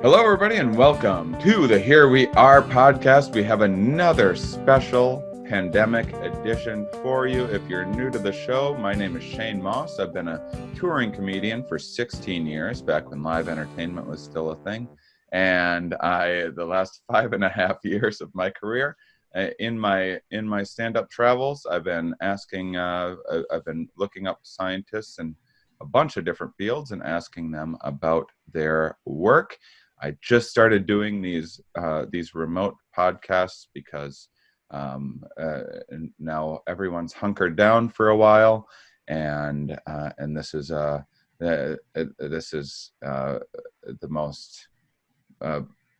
Hello, everybody, and welcome to the Here We Are podcast. We have another special pandemic edition for you. If you're new to the show, my name is Shane Mauss. I've been a touring comedian for 16 years, back when live entertainment was still a thing. And the last 5.5 years of my career, in my stand-up travels, I've been looking up scientists in a bunch of different fields and asking them about their work. I just started doing these remote podcasts because now everyone's hunkered down for a while, and this is the most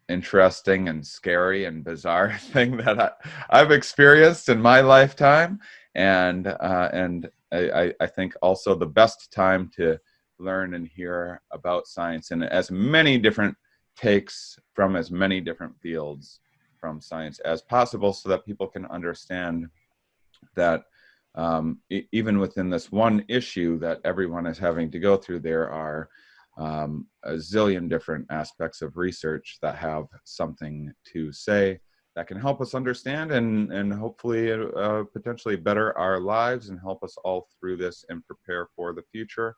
interesting and scary and bizarre thing that I've experienced in my lifetime, and I think also the best time to learn and hear about science in as many different takes from as many different fields from science as possible, so that people can understand that even within this one issue that everyone is having to go through, there are a zillion different aspects of research that have something to say that can help us understand and hopefully potentially better our lives and help us all through this and prepare for the future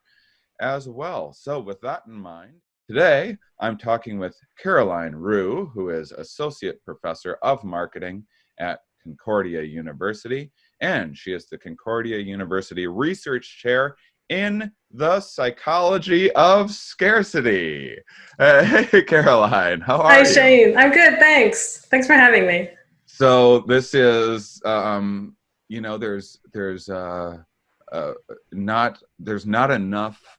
as well. So with that in mind, today I'm talking with Carolyn Roux, who is Associate Professor of Marketing at Concordia University, and she is the Concordia University Research Chair in the Psychology of Scarcity. Hey, Carolyn, how are you? Hi, Shane. I'm good, thanks. Thanks for having me. So this is, there's not enough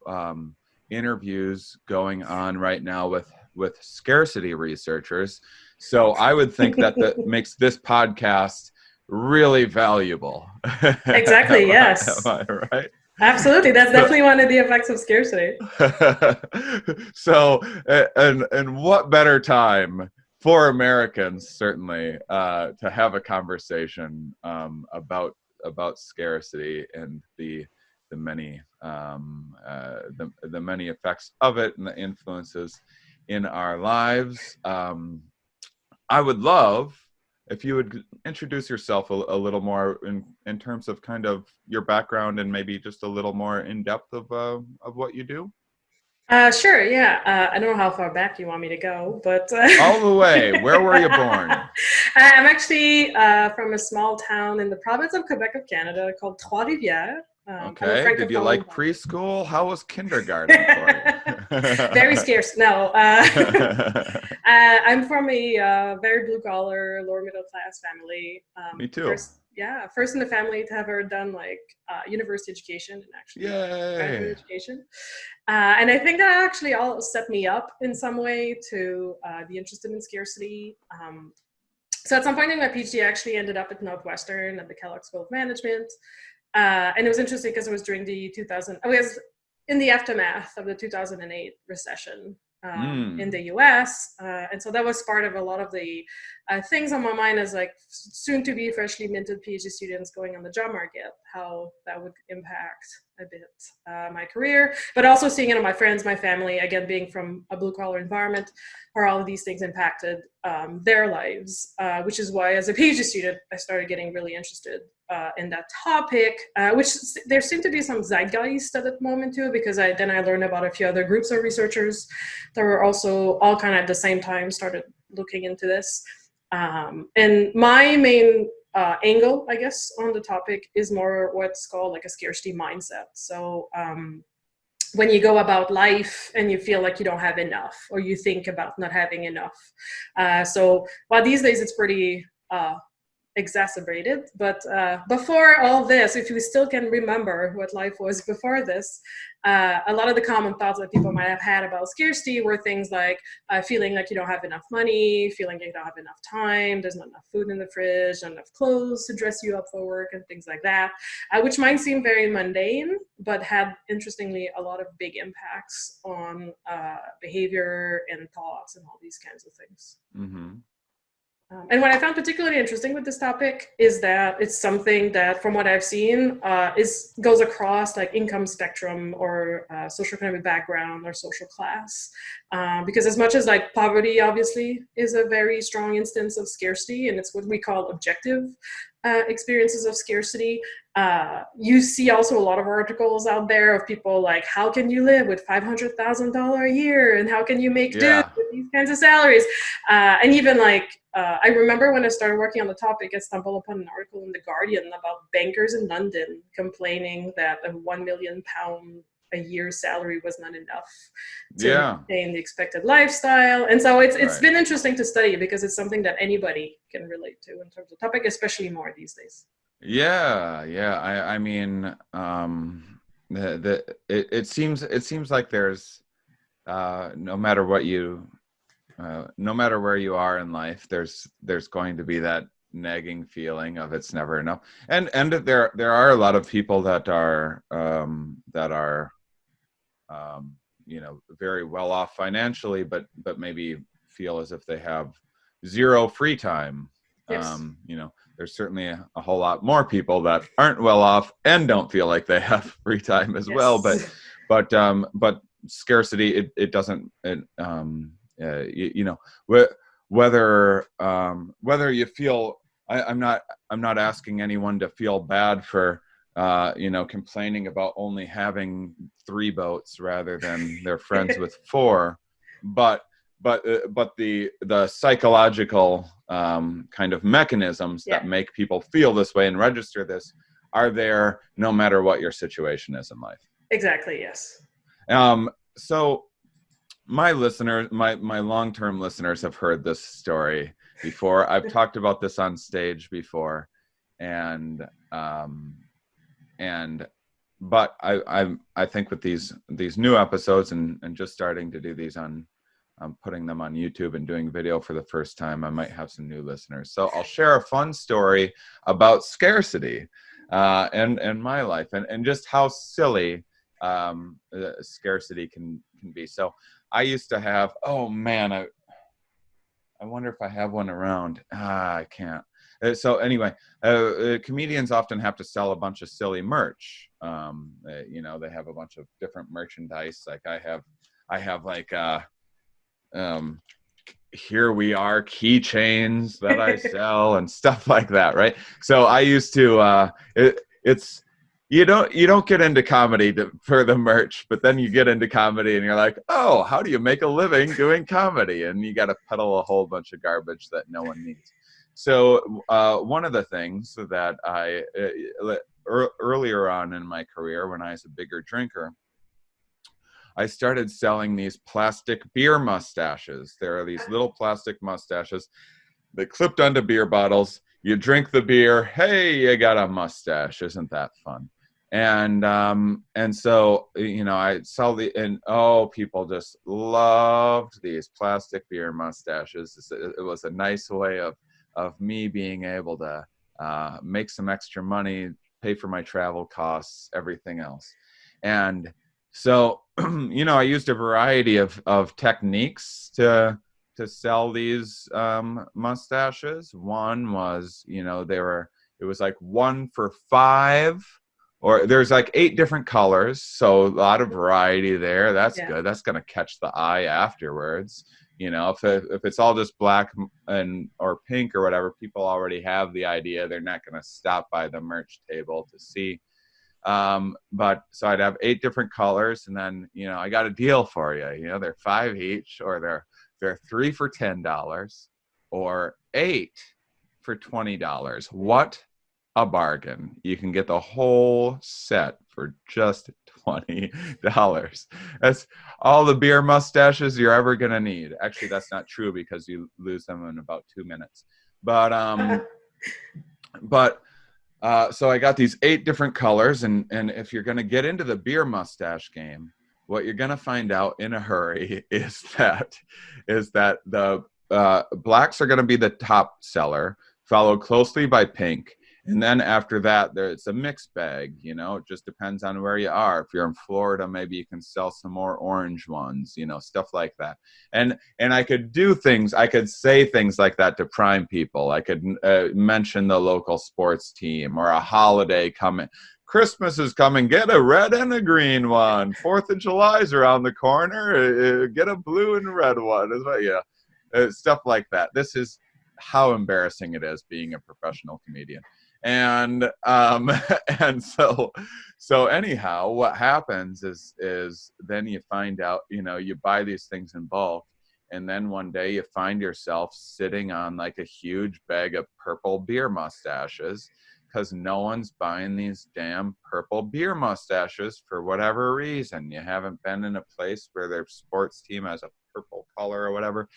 interviews going on right now with scarcity researchers. So I would think that makes this podcast really valuable. Exactly, yes. Am I right? Absolutely. That's definitely one of the effects of scarcity. So, and what better time for Americans, certainly, to have a conversation about scarcity and the many the many effects of it and the influences in our lives. I would love if you would introduce yourself a little more in terms of kind of your background and maybe just a little more in depth of what you do. Sure, yeah. I don't know how far back you want me to go, but All the way. Where were you born? I'm actually from a small town in the province of Quebec of Canada called Trois-Rivières. I'm a Okay. Did you francophone. like preschool? How was kindergarten for you? Very scarce. No. I'm from a very blue-collar, lower middle-class family. Me too. First in the family to have ever done like university education and actually graduate Yay. education. And I think that actually all set me up in some way to be interested in scarcity. So at some point in my PhD, I actually ended up at Northwestern at the Kellogg School of Management. And it was interesting because it was during the I was in the aftermath of the 2008 recession in the US. And so that was part of a lot of the things on my mind as like soon to be freshly minted PhD students going on the job market, how that would impact a bit my career, but also seeing it on my friends, my family, again, being from a blue collar environment, how all of these things impacted their lives, which is why as a PhD student, I started getting really interested in that topic, which there seemed to be some zeitgeist at that moment too, because I learned about a few other groups of researchers that were also all kind of at the same time started looking into this. And my main angle, I guess, on the topic is more what's called like a scarcity mindset. So when you go about life and you feel like you don't have enough, or you think about not having enough. So while these days it's pretty exacerbated, but before all this, if you still can remember what life was before this, a lot of the common thoughts that people might have had about scarcity were things like feeling like you don't have enough money, feeling like you don't have enough time, there's not enough food in the fridge, not enough clothes to dress you up for work, and things like that, which might seem very mundane, but had, interestingly, a lot of big impacts on behavior and thoughts and all these kinds of things. Mm-hmm. And what I found particularly interesting with this topic is that it's something that, from what I've seen, goes across like income spectrum or socioeconomic background or social class. Because as much as like poverty obviously is a very strong instance of scarcity, and it's what we call objective experiences of scarcity, you see also a lot of articles out there of people like, how can you live with $500,000 a year, and how can you make do with these kinds of salaries? And even like, I remember when I started working on the topic, I stumbled upon an article in The Guardian about bankers in London complaining that a £1 million a year salary was not enough to maintain the expected lifestyle. And so it's been interesting to study because it's something that anybody can relate to in terms of topic, especially more these days. I mean, it seems like there's no matter what you no matter where you are in life, there's going to be that nagging feeling of it's never enough. And there are a lot of people that are very well off financially, but maybe feel as if they have zero free time. Yes. There's certainly a whole lot more people that aren't well off and don't feel like they have free time as well. But scarcity, it doesn't. Whether you feel, I'm not asking anyone to feel bad for complaining about only having 3 boats rather than their friends with 4, but the psychological kind of mechanisms that make people feel this way and register this are there no matter what your situation is in life. Exactly. Yes. So my listeners, my long-term listeners have heard this story before. I've talked about this on stage before, but I think with these new episodes and just starting to do these on putting them on YouTube and doing video for the first time, I might have some new listeners. So I'll share a fun story about scarcity and my life and just how silly scarcity can be. So I used to have, I wonder if I have one around. I can't. So anyway, comedians often have to sell a bunch of silly merch. They have a bunch of different merchandise. Like I have like here we are keychains that I sell and stuff like that, right? So I used to it's you don't get into comedy for the merch, but then you get into comedy and you're like, oh, how do you make a living doing comedy? And you got to peddle a whole bunch of garbage that no one needs. So one of the things that I earlier on in my career, when I was a bigger drinker, I started selling these plastic beer mustaches. There are these little plastic mustaches that clipped onto beer bottles. You drink the beer, hey, you got a mustache. Isn't that fun? And so, I saw people just loved these plastic beer mustaches. It was a nice way of me being able to make some extra money, pay for my travel costs, everything else. And so, I used a variety of techniques to sell these mustaches. One was, it was like 1 for $5, or there's like 8 different colors. So a lot of variety there. That's good. That's going to catch the eye afterwards. If it's all just black or pink or whatever, people already have the idea. They're not going to stop by the merch table to see. But so I'd have 8 different colors, and then, I got a deal for you. They're 5 each, or they're 3 for $10, or 8 for $20. What a bargain. You can get the whole set for just $20. That's all the beer mustaches you're ever going to need. Actually, that's not true because you lose them in about 2 minutes. But so I got these 8 different colors, and if you're going to get into the beer mustache game, what you're going to find out in a hurry is that the blacks are going to be the top seller, followed closely by pink, And then after that, it's a mixed bag. You know, it just depends on where you are. If you're in Florida, maybe you can sell some more orange ones, you know, stuff like that. And I could do things, I could say things like that to prime people. I could mention the local sports team or a holiday coming. Christmas is coming, get a red and a green one. 4th of July is around the corner, get a blue and red one. Yeah, stuff like that. This is how embarrassing it is being a professional comedian. And and so anyhow, what happens is then you find out, you know, you buy these things in bulk, and then one day you find yourself sitting on like a huge bag of purple beer mustaches, because no one's buying these damn purple beer mustaches for whatever reason. You haven't been in a place where their sports team has a purple color or whatever.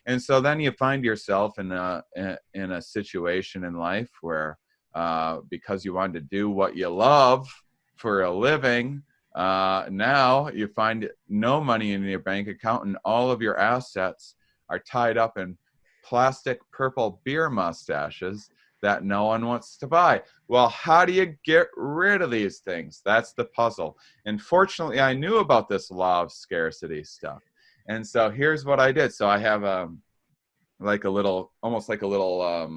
And so then you find yourself in a situation in life where because you wanted to do what you love for a living, now you find no money in your bank account, and all of your assets are tied up in plastic purple beer mustaches that no one wants to buy. Well, how do you get rid of these things? That's the puzzle. And fortunately, I knew about this law of scarcity stuff. And so here's what I did. So I have like a little, almost like a little,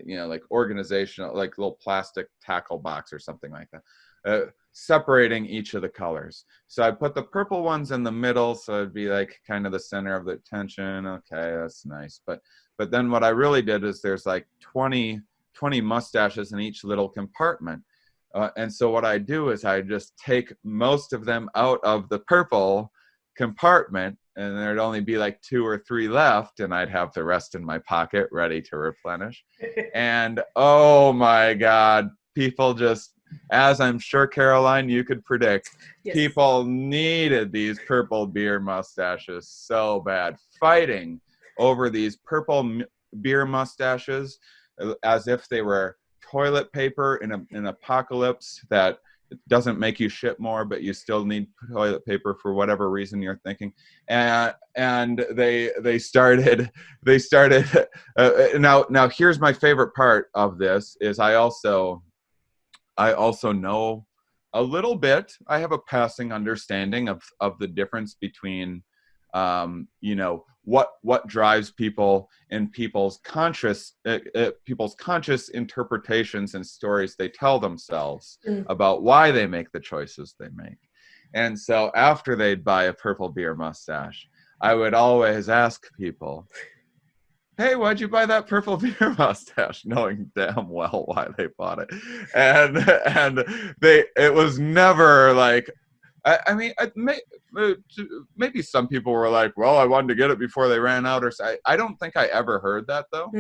you know, like organizational, like little plastic tackle box or something like that, separating each of the colors. So I put the purple ones in the middle, so it'd be like kind of the center of the attention. Okay, that's nice. But then what I really did is there's like 20 mustaches in each little compartment. And so what I do is I just take most of them out of the purple compartment, and there'd only be like 2 or 3 left, and I'd have the rest in my pocket ready to replenish. And oh my God, people just, as I'm sure, Caroline, you could predict, yes, people needed these purple beer mustaches so bad, fighting over these purple beer mustaches as if they were toilet paper in an apocalypse that doesn't make you shit more, but you still need toilet paper for whatever reason you're thinking. And they started now here's my favorite part of this is I also know a little bit. I have a passing understanding of the difference between you know, what drives people and people's conscious interpretations and stories they tell themselves about why they make the choices they make. And so after they'd buy a purple beer mustache, I would always ask people, hey, why'd you buy that purple beer mustache? Knowing damn well why they bought it. And it was never like, I mean, maybe some people were like, well, I wanted to get it before they ran out. Or I don't think I ever heard that, though.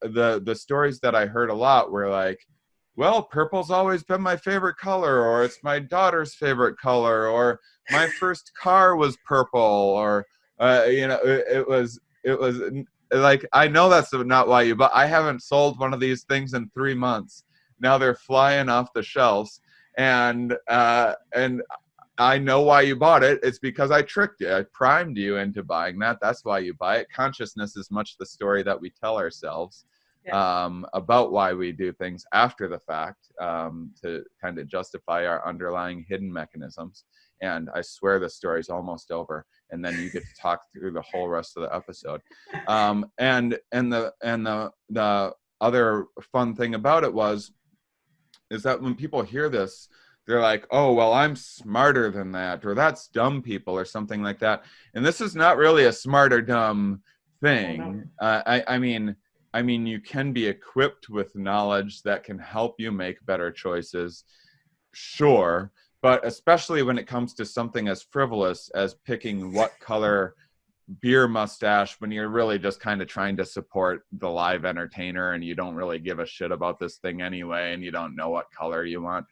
The stories that I heard a lot were like, well, purple's always been my favorite color, or it's my daughter's favorite color, or my first car was purple, or, you know, it was like, I know that's not why you, but I haven't sold one of these things in 3 months. Now they're flying off the shelves. And I know why you bought it. It's because I tricked you. I primed you into buying that. That's why you buy it. Consciousness is much the story that we tell ourselves, yeah, about why we do things after the fact, to kind of justify our underlying hidden mechanisms. And I swear the story's almost over, and then you get to talk through the whole rest of the episode. And the other fun thing about it is that when people hear this, they're like, oh, well, I'm smarter than that, or that's dumb people, or something like that. And this is not really a smart or dumb thing. I mean, you can be equipped with knowledge that can help you make better choices, sure, but especially when it comes to something as frivolous as picking what color beer mustache, when you're really just kind of trying to support the live entertainer and you don't really give a shit about this thing anyway, and you don't know what color you want.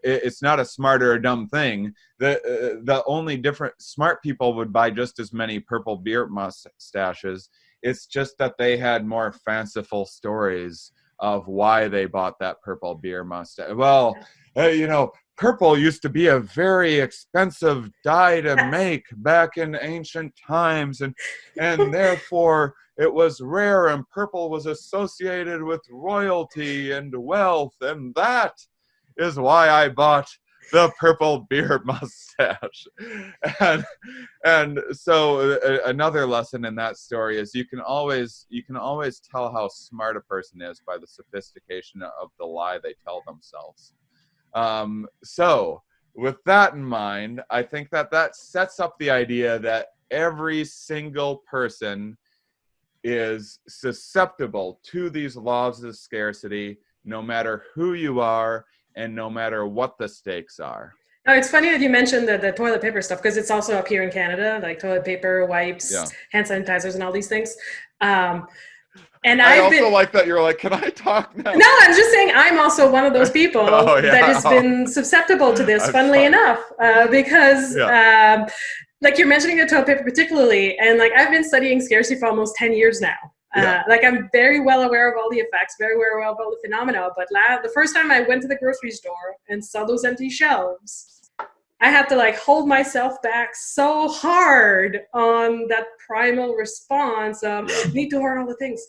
It's not a smart or a dumb thing. The only different, smart people would buy just as many purple beer mustaches. It's just that they had more fanciful stories of why they bought that purple beer mustache. Well, you know, purple used to be a very expensive dye to Yes. make back in ancient times, and therefore it was rare, and purple was associated with royalty and wealth, and that is why I bought the purple beard mustache. And so another lesson in that story is you can always tell how smart a person is by the sophistication of the lie they tell themselves. So with that in mind, I think that sets up the idea that every single person is susceptible to these laws of scarcity, no matter who you are and no matter what the stakes are. Oh, it's funny that you mentioned the toilet paper stuff, because it's also up here in Canada, like toilet paper, wipes, Yeah. hand sanitizers, and all these things. And I also like that you're like, can I talk now? No, I'm just saying I'm also one of those people that has been susceptible to this, funnily enough, because like you're mentioning the toilet paper particularly, and like I've been studying scarcity for almost 10 years now. Like I'm very well aware of all the effects, very well aware of all the phenomena, but the first time I went to the grocery store and saw those empty shelves, I had to like hold myself back so hard on that primal response of need to hoard all the things,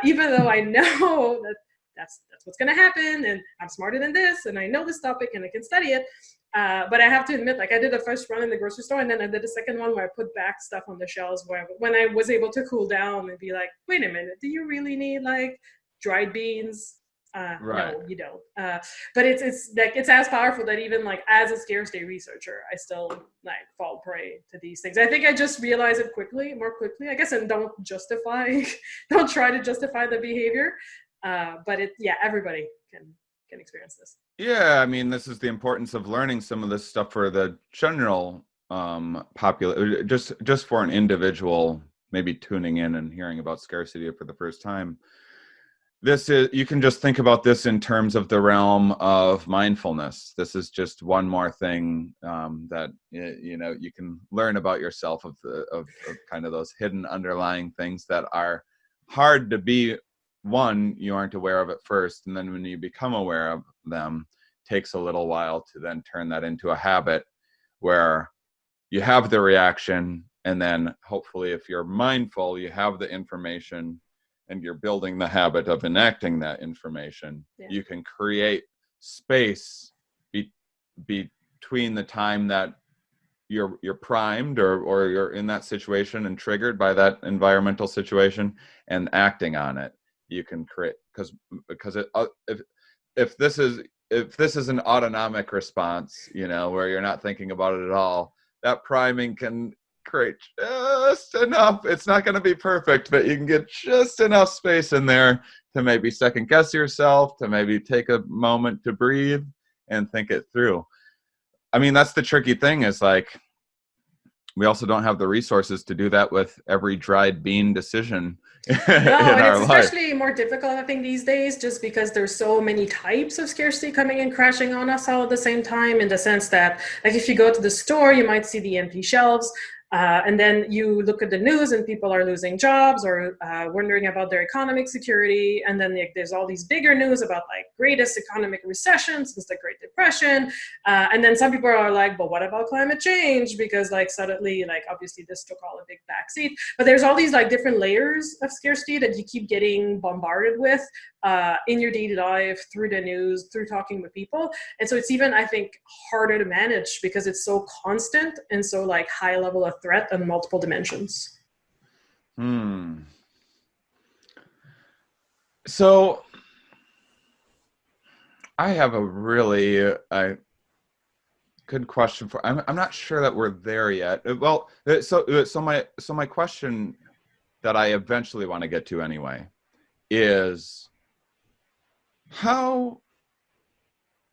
even though I know that that's what's going to happen, and I'm smarter than this, and I know this topic, and I can study it. But I have to admit, like I did the first run in the grocery store, and then I did the second one where I put back stuff on the shelves when I was able to cool down and be like, wait a minute, do you really need like dried beans? No, you don't. But it's like it's as powerful that even like as a scarcity researcher, I still like fall prey to these things. I think I just realize it more quickly, I guess, and don't try to justify the behavior. But everybody can experience this. Yeah, I mean, this is the importance of learning some of this stuff for the general just for an individual maybe tuning in and hearing about scarcity for the first time. You can just think about this in terms of the realm of mindfulness. This is just one more thing that you can learn about yourself of kind of those hidden underlying things that are hard to be. One, you aren't aware of at first, and then when you become aware of them, it takes a little while to then turn that into a habit where you have the reaction, and then hopefully if you're mindful, you have the information and you're building the habit of enacting that information. You can create space between the time that you're primed or you're in that situation and triggered by that environmental situation and acting on it. You can create, because if this is an autonomic response, where you're not thinking about it at all, that priming can create just enough. It's not going to be perfect, but you can get just enough space in there to maybe second guess yourself, to maybe take a moment to breathe and think it through. I mean, that's the tricky thing, is like we also don't have the resources to do that with every dried bean decision in our it's life. Especially more difficult, I think, these days, just because there's so many types of scarcity coming and crashing on us all at the same time, in the sense that, like, if you go to the store, you might see the empty shelves, and then you look at the news and people are losing jobs or wondering about their economic security. And then there's all these bigger news about like greatest economic recession since the Great Depression. And then some people are like, but what about climate change? Because like suddenly, like obviously this took all a big backseat. But there's all these like different layers of scarcity that you keep getting bombarded with in your daily life, through the news, through talking with people. And so it's even, I think, harder to manage because it's so constant and so like high level of threat on multiple dimensions. So I have a really good question for. I'm not sure that we're there yet. Well, so my question that I eventually want to get to anyway is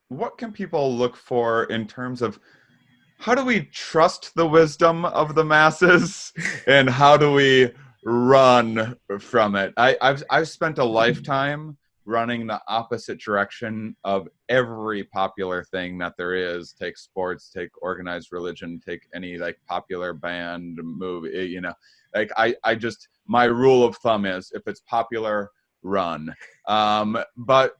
what can people look for in terms of how do we trust the wisdom of the masses and how do we run from it? I've spent a lifetime running the opposite direction of every popular thing that there is. Take sports, take organized religion, take any like popular band, movie, like I just, my rule of thumb is if it's popular, run. But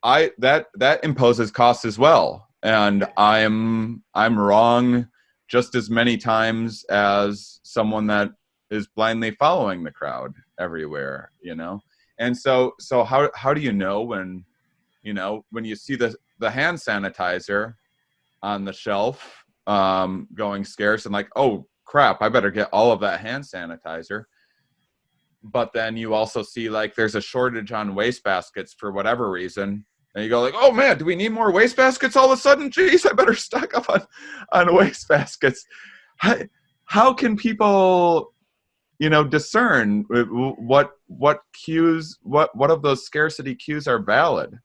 that imposes costs as well, and I'm wrong just as many times as someone that is blindly following the crowd everywhere, And so how do you know when you see the hand sanitizer on the shelf going scarce and like, oh crap, I better get all of that hand sanitizer. But then you also see like there's a shortage on wastebaskets for whatever reason. And you go like, oh man, do we need more wastebaskets all of a sudden? Geez, I better stock up on wastebaskets. How can people, discern what cues, what of those scarcity cues are valid?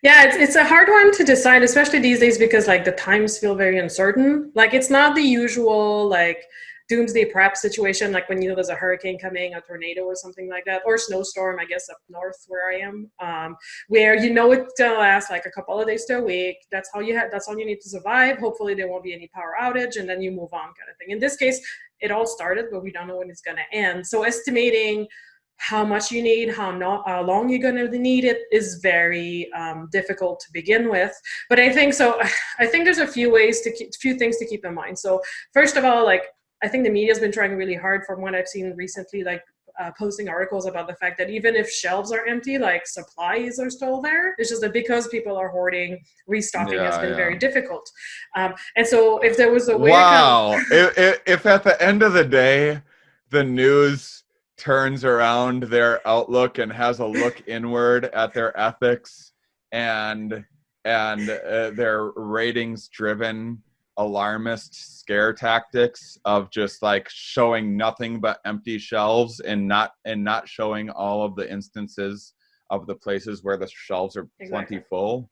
Yeah, it's a hard one to decide, especially these days, because like the times feel very uncertain. Like it's not the usual like doomsday prep situation, like when there's a hurricane coming, a tornado or something like that, or snowstorm, I guess up north where I am, where it's gonna last like a couple of days to a week. That's all you need to survive. Hopefully there won't be any power outage, and then you move on, kind of thing. In this case, it all started, but we don't know when it's gonna end. So estimating how much you need, how long you're going to need it is very difficult to begin with. But I think there's a few things to keep in mind. So first of all, like I think the media's been trying really hard, from what I've seen recently, like posting articles about the fact that even if shelves are empty, like supplies are still there. It's just that because people are hoarding, restocking has been very difficult. And so if there was a way if at the end of the day, the news turns around their outlook and has a look inward at their ethics and their ratings driven alarmist scare tactics of just like showing nothing but empty shelves and not showing all of the instances of the places where the shelves are plenty full,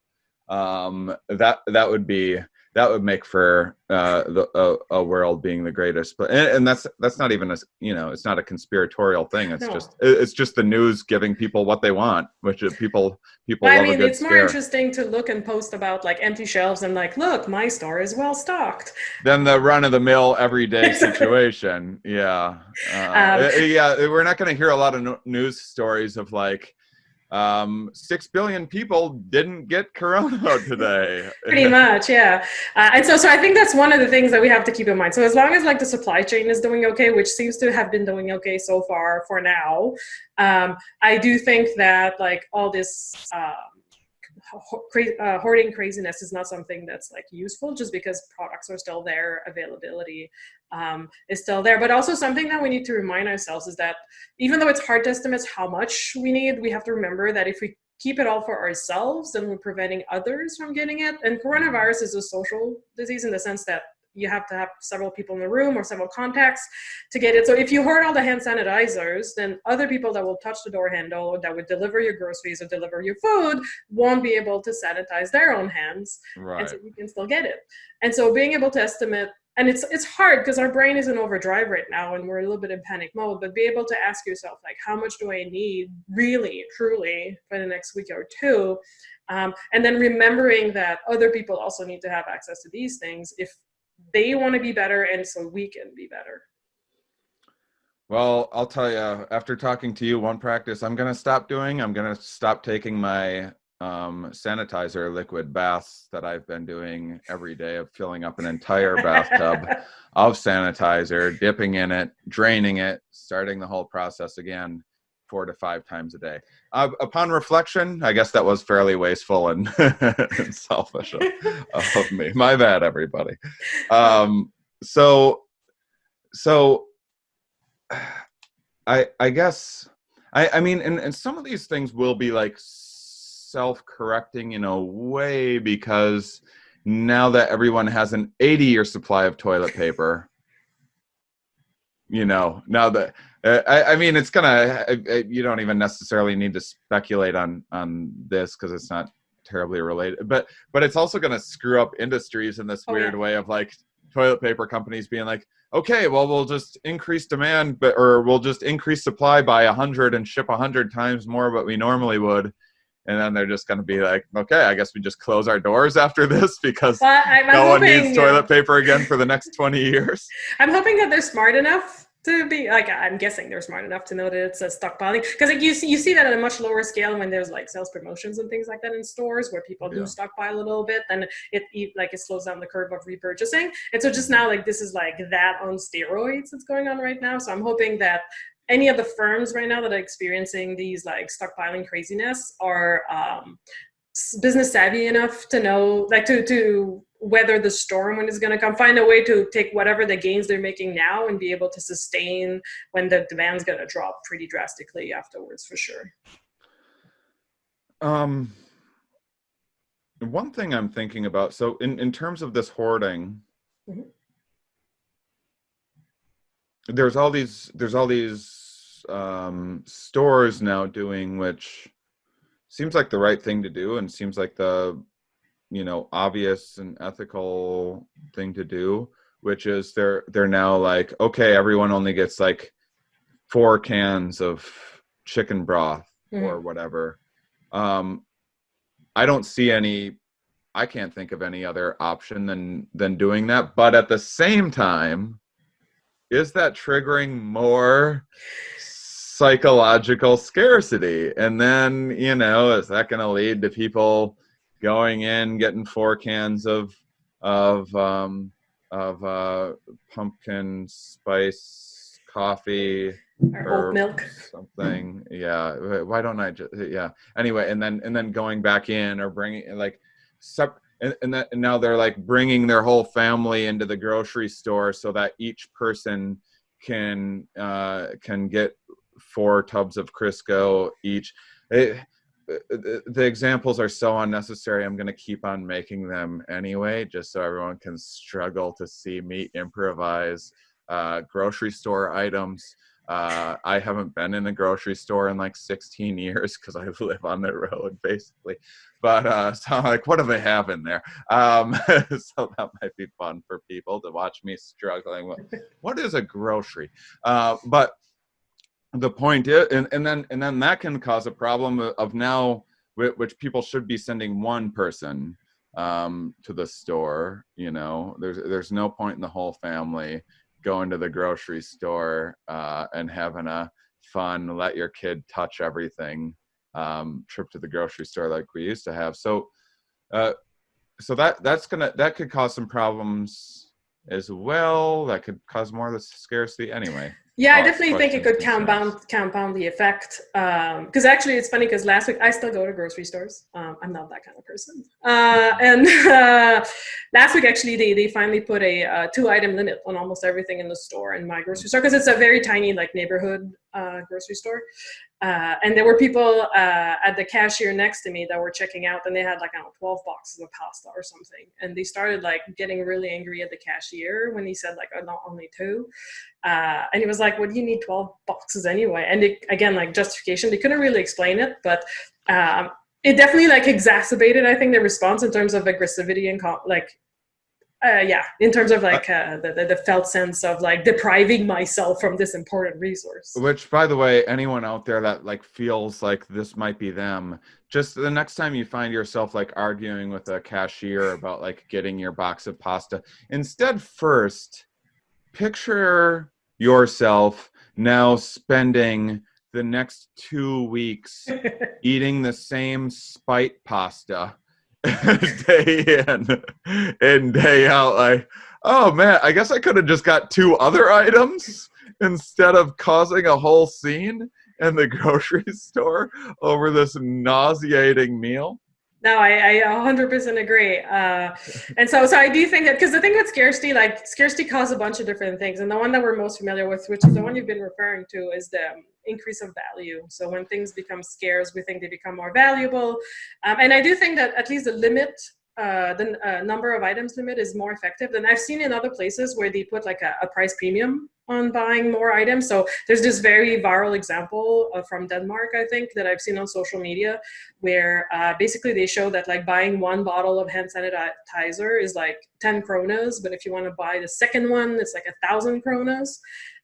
that would make for a world being the greatest. But and that's not even it's not a conspiratorial thing. It's just the news giving people what they want, which is people love a good it's scare. more interesting to look and post about like empty shelves and like, look, my store is well stocked, than the run of the mill everyday situation. Yeah, we're not going to hear a lot of news stories of like 6 billion people didn't get corona today. Pretty much, yeah. And so I think that's one of the things that we have to keep in mind. So as long as like the supply chain is doing okay, which seems to have been doing okay so far for now, I do think that like all this hoarding craziness is not something that's like useful, just because products are still there, availability is still there. But also something that we need to remind ourselves is that even though it's hard to estimate how much we need, we have to remember that if we keep it all for ourselves, then we're preventing others from getting it. And coronavirus is a social disease in the sense that you have to have several people in the room or several contacts to get it. So if you hoard all the hand sanitizers, then other people that will touch the door handle or that would deliver your groceries or deliver your food won't be able to sanitize their own hands. Right. And so you can still get it. And so being able to estimate, and it's hard because our brain is in overdrive right now and we're a little bit in panic mode, but be able to ask yourself, like, how much do I need really, truly for the next week or two? And then remembering that other people also need to have access to these things if they want to be better, and so we can be better. Well, I'll tell you, after talking to you, one practice I'm going to stop doing, I'm going to stop taking my sanitizer liquid baths that I've been doing every day, of filling up an entire bathtub of sanitizer, dipping in it, draining it, starting the whole process again 4 to 5 times a day. Upon reflection, I guess that was fairly wasteful and, and selfish of me. My bad, everybody. So I guess I mean, and some of these things will be like self-correcting in a way, because now that everyone has an 80-year supply of toilet paper, now that I mean, it's gonna, you don't even necessarily need to speculate on this because it's not terribly related, but it's also gonna screw up industries in this weird way of like toilet paper companies being like, okay, well, we'll just increase demand, or we'll just increase supply by 100 and ship 100 times more what we normally would. And then they're just going to be like, okay, I guess we just close our doors after this because no one needs toilet paper again for the next 20 years. I'm hoping that they're smart enough to be like, I'm guessing they're smart enough to know that it's a stockpiling, because like you see that at a much lower scale when there's like sales promotions and things like that in stores where people do stockpile a little bit, then it slows down the curve of repurchasing. And so just now, like, this is like that on steroids that's going on right now. So I'm hoping that any of the firms right now that are experiencing these like stockpiling craziness are business savvy enough to know, like, to weather the storm when it's going to come, find a way to take whatever the gains they're making now and be able to sustain when the demand's going to drop pretty drastically afterwards, for sure. One thing I'm thinking about, so in terms of this hoarding, there's all these stores now doing, which seems like the right thing to do and seems like the obvious and ethical thing to do, which is they're now like, okay, everyone only gets like 4 cans of chicken broth or whatever. I don't see I can't think of any other option than doing that. But at the same time, is that triggering more psychological scarcity? And then, is that going to lead to people going in, getting 4 cans of pumpkin spice coffee or oat milk, something? Yeah. Why don't I just? Yeah. Anyway, and then going back in or bringing like and now they're like bringing their whole family into the grocery store so that each person can get 4 tubs of Crisco each. The examples are so unnecessary. I'm going to keep on making them anyway, just so everyone can struggle to see me improvise grocery store items. I haven't been in a grocery store in like 16 years because I live on the road, basically. But so I'm like, what do they have in there? So that might be fun for people to watch me struggling with what is a grocery. But the point is, and then that can cause a problem of now, which people should be sending one person to the store. There's no point in the whole family going to the grocery store and having a fun, let your kid touch everything trip to the grocery store like we used to have. So that could cause some problems as well. That could cause more of the scarcity anyway. Yeah, I definitely think it could compound the effect. Because actually, it's funny because last week I still go to grocery stores. I'm not that kind of person. And last week, actually, they finally put a 2-item limit on almost everything in the store in my grocery store, because it's a very tiny like neighborhood grocery store. And there were people at the cashier next to me that were checking out, and they had like, I don't know, 12 boxes of pasta or something. And they started like getting really angry at the cashier when he said like, oh, not only 2. And he was like, what do you need 12 boxes anyway? And again, like justification, they couldn't really explain it, but it definitely like exacerbated, I think, the response in terms of aggressivity and in terms of like the felt sense of like depriving myself from this important resource. Which, by the way, anyone out there that like feels like this might be them, just the next time you find yourself like arguing with a cashier about like getting your box of pasta, instead first picture yourself now spending the next 2 weeks eating the same spite pasta day in and day out. Like, oh man, I guess I could have just got 2 other items instead of causing a whole scene in the grocery store over this nauseating meal. No, I 100% agree. And so I do think that, because the thing with scarcity, like scarcity causes a bunch of different things. And the one that we're most familiar with, which is the one you've been referring to, is the increase of value. So when things become scarce, we think they become more valuable. And I do think that at least the limit, the number of items limit is more effective than I've seen in other places where they put like a price premium on buying more items. So there's this very viral example from Denmark, I think, that I've seen on social media, where basically they show that like buying 1 bottle of hand sanitizer is like 10 kronas, but if you want to buy the second one, it's like 1,000 kronas.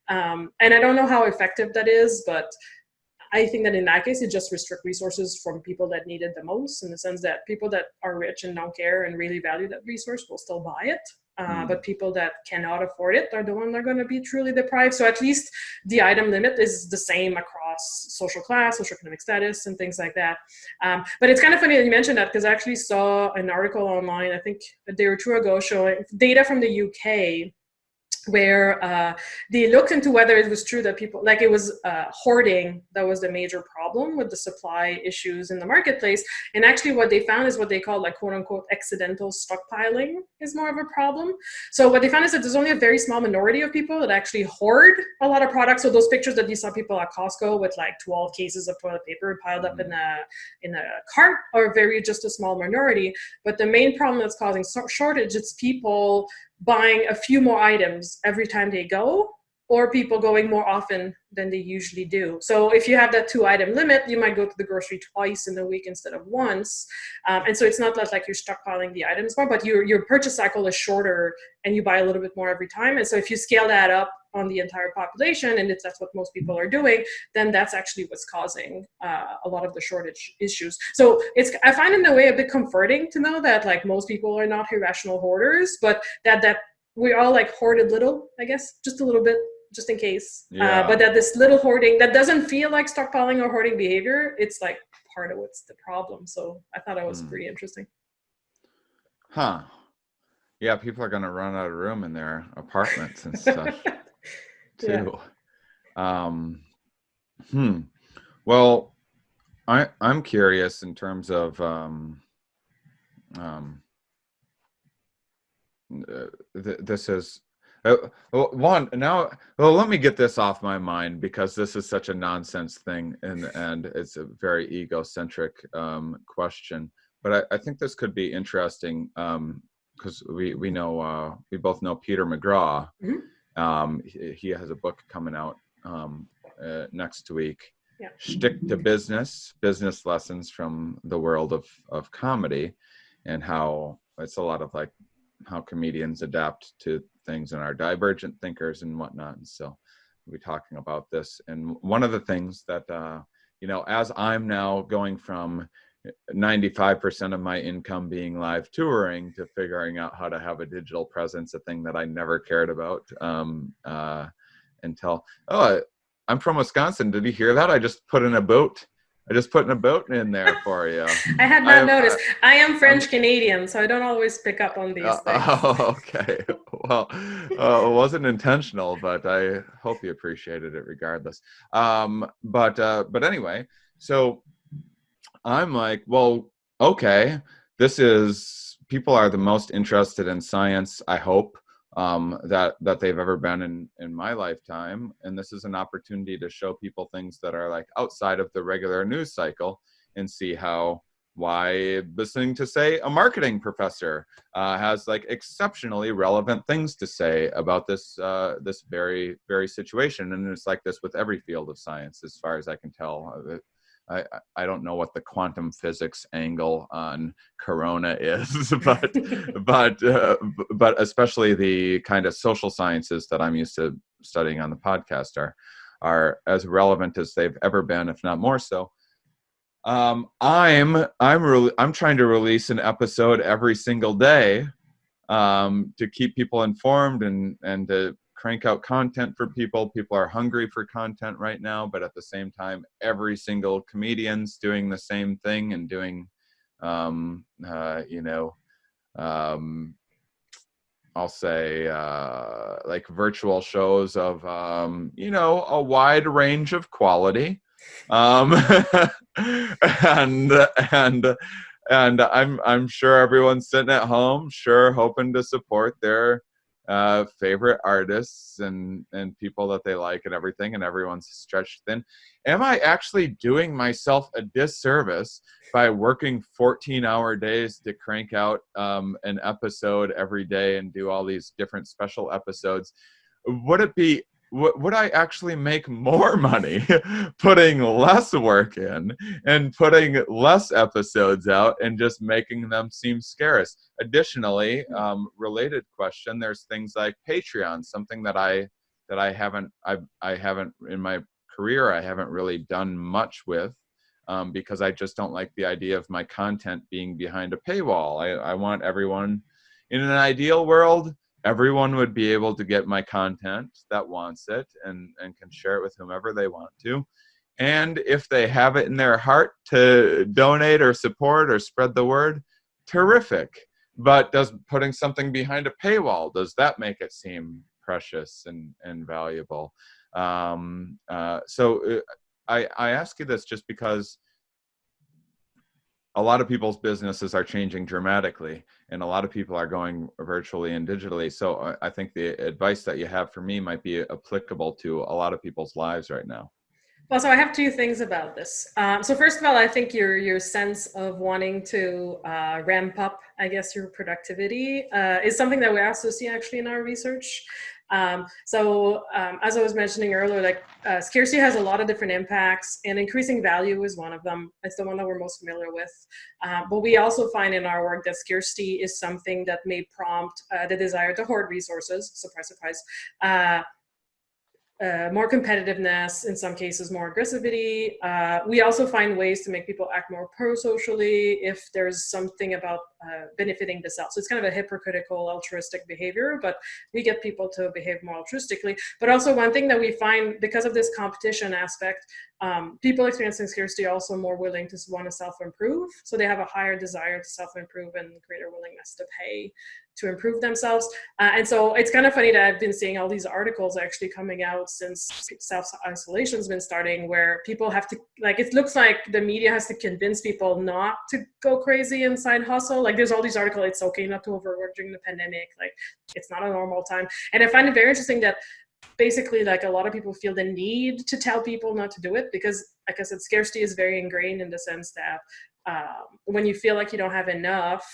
And I don't know how effective that is, but I think that in that case, it just restricts resources from people that need it the most, in the sense that people that are rich and don't care and really value that resource will still buy it. but people that cannot afford it are the ones that are going to be truly deprived. So at least the item limit is the same across social class, socioeconomic status, and things like that. But it's kind of funny that you mentioned that, because I actually saw an article online, I think a day or two ago, showing data from the UK, where they looked into whether it was true that people, like it was hoarding that was the major problem with the supply issues in the marketplace. And actually what they found is what they call, like, quote unquote, accidental stockpiling is more of a problem. So what they found is that there's only a very small minority of people that actually hoard a lot of products. So those pictures that you saw people at Costco with like 12 cases of toilet paper piled up in a cart are just a small minority. But the main problem that's causing shortage is people buying a few more items every time they go, or people going more often than they usually do. So if you have that 2-item limit, you might go to the grocery twice in a week instead of once. And so it's not like you're stockpiling the items more, but your purchase cycle is shorter and you buy a little bit more every time. And so if you scale that up on the entire population, and that's what most people are doing, then that's actually what's causing a lot of the shortage issues. So I find in a way a bit comforting to know that, like, most people are not irrational hoarders, but that we all, like, hoarded little, I guess, just a little bit, just in case. Yeah. But that this little hoarding that doesn't feel like stockpiling or hoarding behavior, it's like part of what's the problem. So I thought that was pretty interesting. Huh. Yeah, people are going to run out of room in their apartments and stuff too. Yeah. Well, I'm curious in terms of this is one now. Well, let me get this off my mind, because this is such a nonsense thing, and it's a very egocentric question. But I think this could be interesting, because we both know 𝕊𝕙𝕒𝕟𝕒. He has a book coming out next week. Yeah. Stick to business lessons from the world of comedy, and how it's a lot of like how comedians adapt to things and are divergent thinkers and whatnot. And so we'll be talking about this. And one of the things that, as I'm now going from 95% of my income being live touring to figuring out how to have a digital presence, a thing that I never cared about until, I'm from Wisconsin. Did you hear that? I just put in a boat in there for you. I had not noticed. I am French Canadian, so I don't always pick up on these things. Oh, okay. Well, it wasn't intentional, but I hope you appreciated it regardless. But anyway, so I'm like, well, okay, people are the most interested in science, I hope, that they've ever been in my lifetime. And this is an opportunity to show people things that are like outside of the regular news cycle, and see why listening to, say, a marketing professor has like exceptionally relevant things to say about this very, very situation. And it's like this with every field of science, as far as I can tell. I don't know what the quantum physics angle on corona is, but especially the kind of social sciences that I'm used to studying on the podcast are as relevant as they've ever been, if not more so. I'm trying to release an episode every single day to keep people informed and to crank out content for people. People are hungry for content right now, but at the same time, every single comedian's doing the same thing and doing, I'll say, like virtual shows of, a wide range of quality. And I'm sure everyone's sitting at home, hoping to support their favorite artists and people that they like and everything, and everyone's stretched thin. Am I actually doing myself a disservice by working 14-hour days to crank out an episode every day and do all these different special episodes? Would I actually make more money putting less work in and putting less episodes out and just making them seem scarce? Additionally, related question, there's things like Patreon, something that I haven't in my career, I haven't really done much with, because I just don't like the idea of my content being behind a paywall. I want everyone, in an ideal world, everyone would be able to get my content that wants it and can share it with whomever they want to. And if they have it in their heart to donate or support or spread the word, terrific. But does putting something behind a paywall, does that make it seem precious and valuable? So I ask you this just because a lot of people's businesses are changing dramatically, and a lot of people are going virtually and digitally. So I think the advice that you have for me might be applicable to a lot of people's lives right now. Well, so I have two things about this. So first of all, I think your sense of wanting to ramp up, I guess, your productivity is something that we also see actually in our research. As I was mentioning earlier, like scarcity has a lot of different impacts, and increasing value is one of them. It's the one that we're most familiar with. But we also find in our work that scarcity is something that may prompt the desire to hoard resources. Surprise, surprise. More competitiveness, in some cases more aggressivity. We also find ways to make people act more pro-socially if there's something about benefiting the self. So it's kind of a hypocritical altruistic behavior, but we get people to behave more altruistically. But also one thing that we find, because of this competition aspect, people experiencing scarcity are also more willing to want to self-improve. So they have a higher desire to self-improve and greater willingness to pay to improve themselves. And so it's kind of funny that I've been seeing all these articles actually coming out since self-isolation has been starting, where people have to, like, it looks like the media has to convince people not to go crazy and side hustle. Like there's all these articles, it's okay not to overwork during the pandemic, like it's not a normal time. And I find it very interesting that basically, like, a lot of people feel the need to tell people not to do it because, like I said, scarcity is very ingrained in the sense that when you feel like you don't have enough,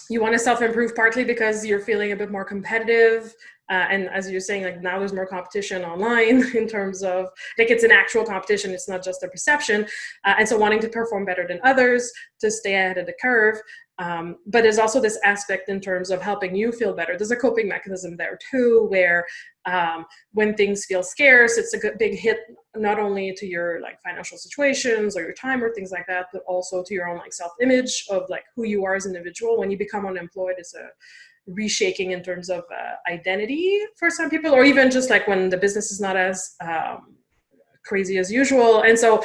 you want to self-improve partly because you're feeling a bit more competitive. And as you're saying, like now there's more competition online in terms of, like, it's an actual competition. It's not just a perception. And so wanting to perform better than others, to stay ahead of the curve. But there's also this aspect in terms of helping you feel better. There's a coping mechanism there too, where when things feel scarce, it's a big hit not only to your like financial situations or your time or things like that, but also to your own like self-image of like who you are as an individual. When you become unemployed, it's a reshaking in terms of identity for some people, or even just like when the business is not as crazy as usual. And so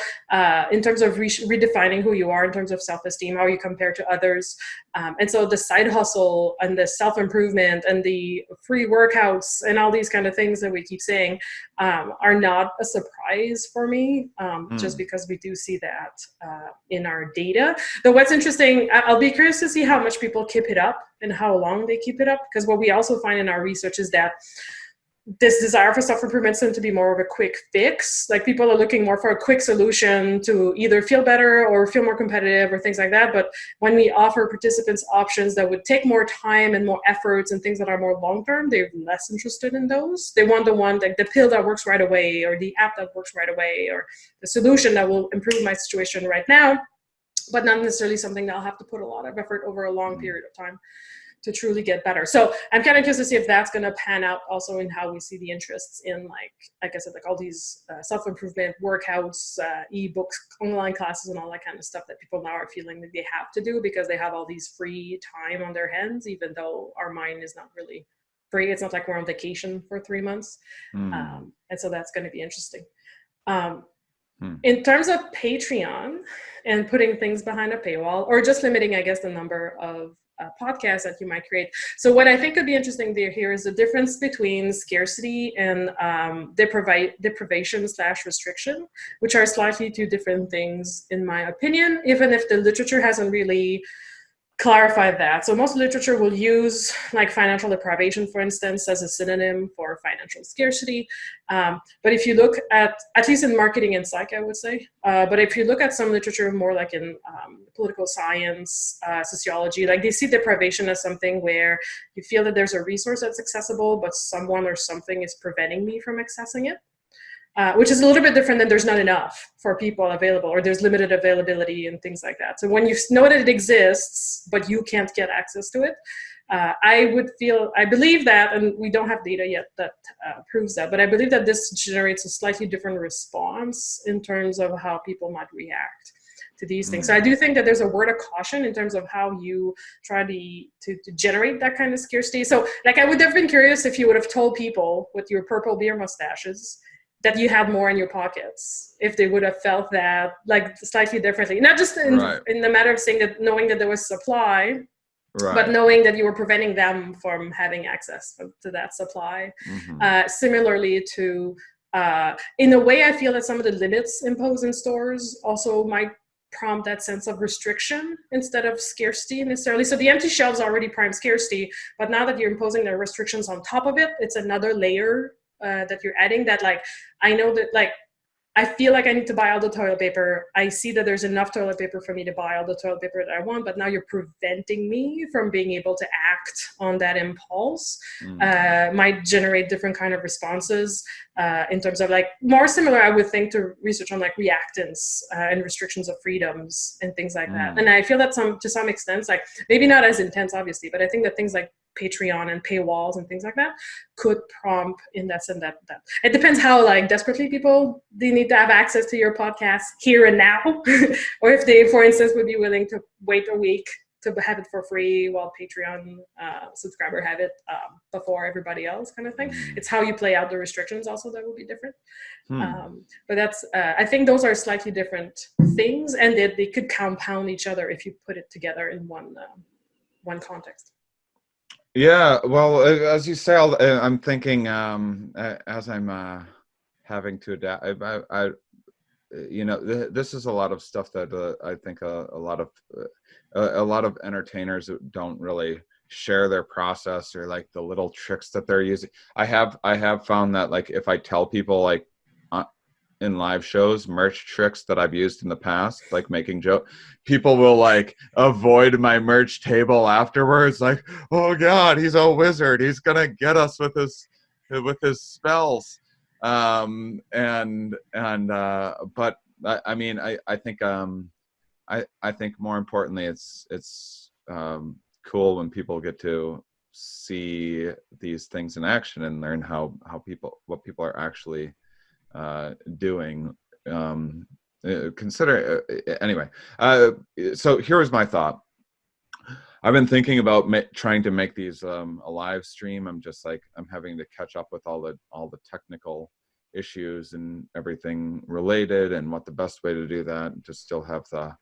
in terms of redefining who you are in terms of self-esteem, how you compare to others. And so the side hustle and the self-improvement and the free workouts and all these kind of things that we keep saying are not a surprise for me, just because we do see that in our data. But what's interesting, I'll be curious to see how much people keep it up and how long they keep it up, because what we also find in our research is that this desire for self-improvement seems to be more of a quick fix. Like people are looking more for a quick solution to either feel better or feel more competitive or things like that. But when we offer participants options that would take more time and more efforts and things that are more long-term, they're less interested in those. They want the one, like the pill that works right away, or the app that works right away, or the solution that will improve my situation right now, but not necessarily something that I'll have to put a lot of effort over a long period of time to truly get better. So I'm kind of curious to see if that's going to pan out also in how we see the interests in, like I said, like all these self-improvement workouts, ebooks, online classes, and all that kind of stuff that people now are feeling that they have to do because they have all these free time on their hands, even though our mind is not really free. It's not like we're on vacation for 3 months. And so that's going to be interesting. In terms of Patreon and putting things behind a paywall, or just limiting, I guess, the number of podcasts that you might create. So what I think could be interesting here is the difference between scarcity and deprivation/restriction, which are slightly two different things in my opinion, even if the literature hasn't really clarified that. So most literature will use like financial deprivation, for instance, as a synonym for financial scarcity. But if you look at least in marketing and psych, I would say, but if you look at some literature more like in political science, sociology, like they see deprivation as something where you feel that there's a resource that's accessible, but someone or something is preventing me from accessing it. Which is a little bit different than there's not enough for people available, or there's limited availability and things like that. So when you know that it exists, but you can't get access to it, I believe that, and we don't have data yet that proves that, but I believe that this generates a slightly different response in terms of how people might react to these things. So I do think that there's a word of caution in terms of how you try to generate that kind of scarcity. So like I would have been curious if you would have told people with your purple beer mustaches that you had more in your pockets, if they would have felt that like slightly differently, not just in the matter of saying that, knowing that there was supply, but knowing that you were preventing them from having access to that supply. Similarly to, in a way, I feel that some of the limits imposed in stores also might prompt that sense of restriction instead of scarcity necessarily. So the empty shelves already prime scarcity, but now that you're imposing the restrictions on top of it, it's another layer that you're adding, that like, I know that like, I feel like I need to buy all the toilet paper. I see that there's enough toilet paper for me to buy all the toilet paper that I want, but now you're preventing me from being able to act on that impulse. Might generate different kind of responses in terms of like, more similar, I would think, to research on like reactants and restrictions of freedoms and things like that. And I feel that to some extent, like maybe not as intense, obviously, but I think that things like Patreon and paywalls and things like that could prompt in that sense. That it depends how like desperately people they need to have access to your podcast here and now, or if they, for instance, would be willing to wait a week to have it for free while Patreon subscriber have it before everybody else, kind of thing. It's how you play out the restrictions also that will be different. But that's I think those are slightly different things, and they could compound each other if you put it together in one context. Yeah, well, as you say, I'm thinking as I'm having to adapt. This is a lot of stuff that I think a lot of entertainers don't really share their process, or like the little tricks that they're using. I have found that like if I tell people like in live shows merch tricks that I've used in the past, like making joke, people will like avoid my merch table afterwards, like, oh God, he's a wizard, he's gonna get us with his spells. But I mean, I think I think more importantly, it's cool when people get to see these things in action and learn what people are actually doing. Anyway, so here was my thought. I've been thinking about trying to make these a live stream. I'm having to catch up with all the technical issues and everything related, and what the best way to do that to still have the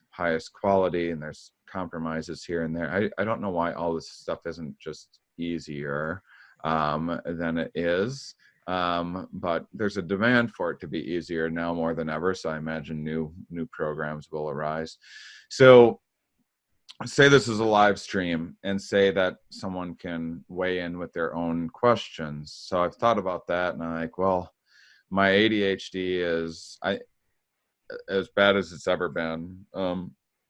highest quality. And there's compromises here and there. I don't know why all this stuff isn't just easier than it is. But there's a demand for it to be easier now more than ever. So I imagine new programs will arise. So say this is a live stream, and say that someone can weigh in with their own questions. So I've thought about that, and I'm like, well, my ADHD is as bad as it's ever been.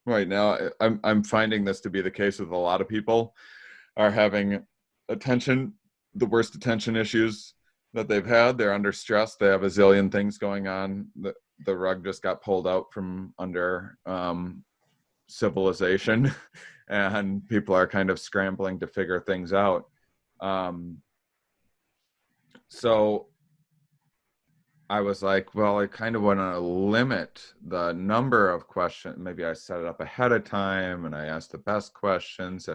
Right now, I'm finding this to be the case with a lot of people are having the worst attention issues that they've had. They're under stress. They have a zillion things going on. The rug just got pulled out from under civilization, and people are kind of scrambling to figure things out. So I was like, well, I kind of want to limit the number of questions. Maybe I set it up ahead of time and I asked the best questions.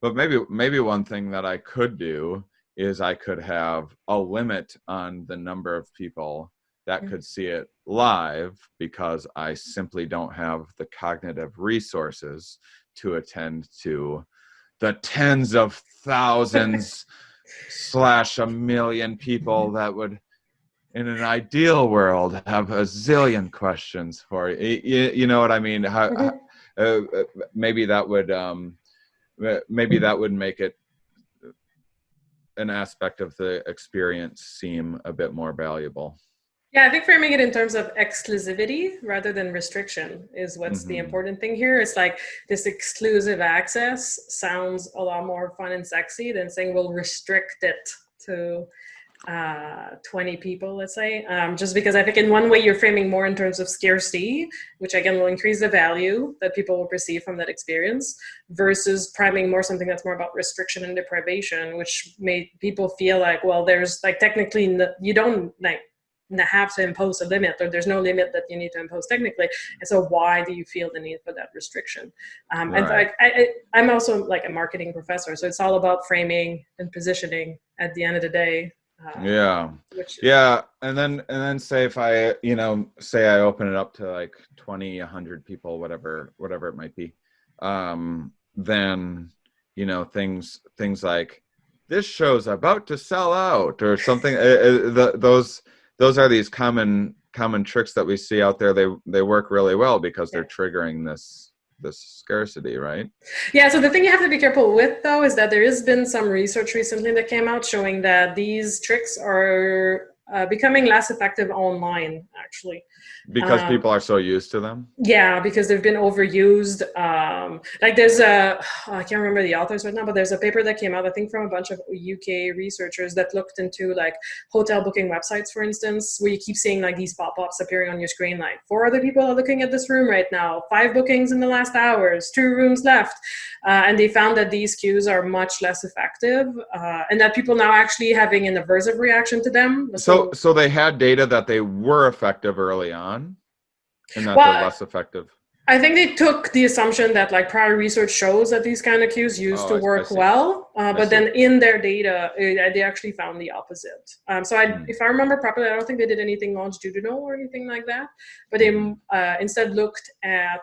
But maybe one thing that I could do is I could have a limit on the number of people that could see it live, because I simply don't have the cognitive resources to attend to the tens of thousands / a million people that would, in an ideal world, have a zillion questions for you. You know what I mean? Maybe that would make it an aspect of the experience seem a bit more valuable. Yeah, I think framing it in terms of exclusivity rather than restriction is what's the important thing here. It's like this exclusive access sounds a lot more fun and sexy than saying we'll restrict it to 20 people, let's say. Just because I think in one way you're framing more in terms of scarcity, which again will increase the value that people will perceive from that experience, versus priming more something that's more about restriction and deprivation, which made people feel like, well, there's like technically you don't like, have to impose a limit, or there's no limit that you need to impose technically. And so why do you feel the need for that restriction? And Right. I'm also like a marketing professor, so it's all about framing and positioning at the end of the day. Yeah. Which Yeah. And then say if I, say I open it up to like 20, 100 people, whatever it might be. Then, things like this show's about to sell out or something. Those are these common tricks that we see out there. They work really well because they're triggering this scarcity, right? Yeah, so the thing you have to be careful with, though, is that there has been some research recently that came out showing that these tricks are becoming less effective online, actually. Because people are so used to them. Yeah, because they've been overused. Like there's I can't remember the authors right now, but there's a paper that came out, I think, from a bunch of UK researchers that looked into like hotel booking websites, for instance, where you keep seeing like these pop-ups appearing on your screen, like 4 other people are looking at this room right now, 5 bookings in the last hours, 2 rooms left. And they found that these cues are much less effective, and that people now actually having an aversive reaction to them. So they had data that they were effective early on, and that they're less effective. I think they took the assumption that like prior research shows that these kind of cues used to work well, but then in their data, they actually found the opposite. If I remember properly, I don't think they did anything longitudinal or anything like that, but they instead looked at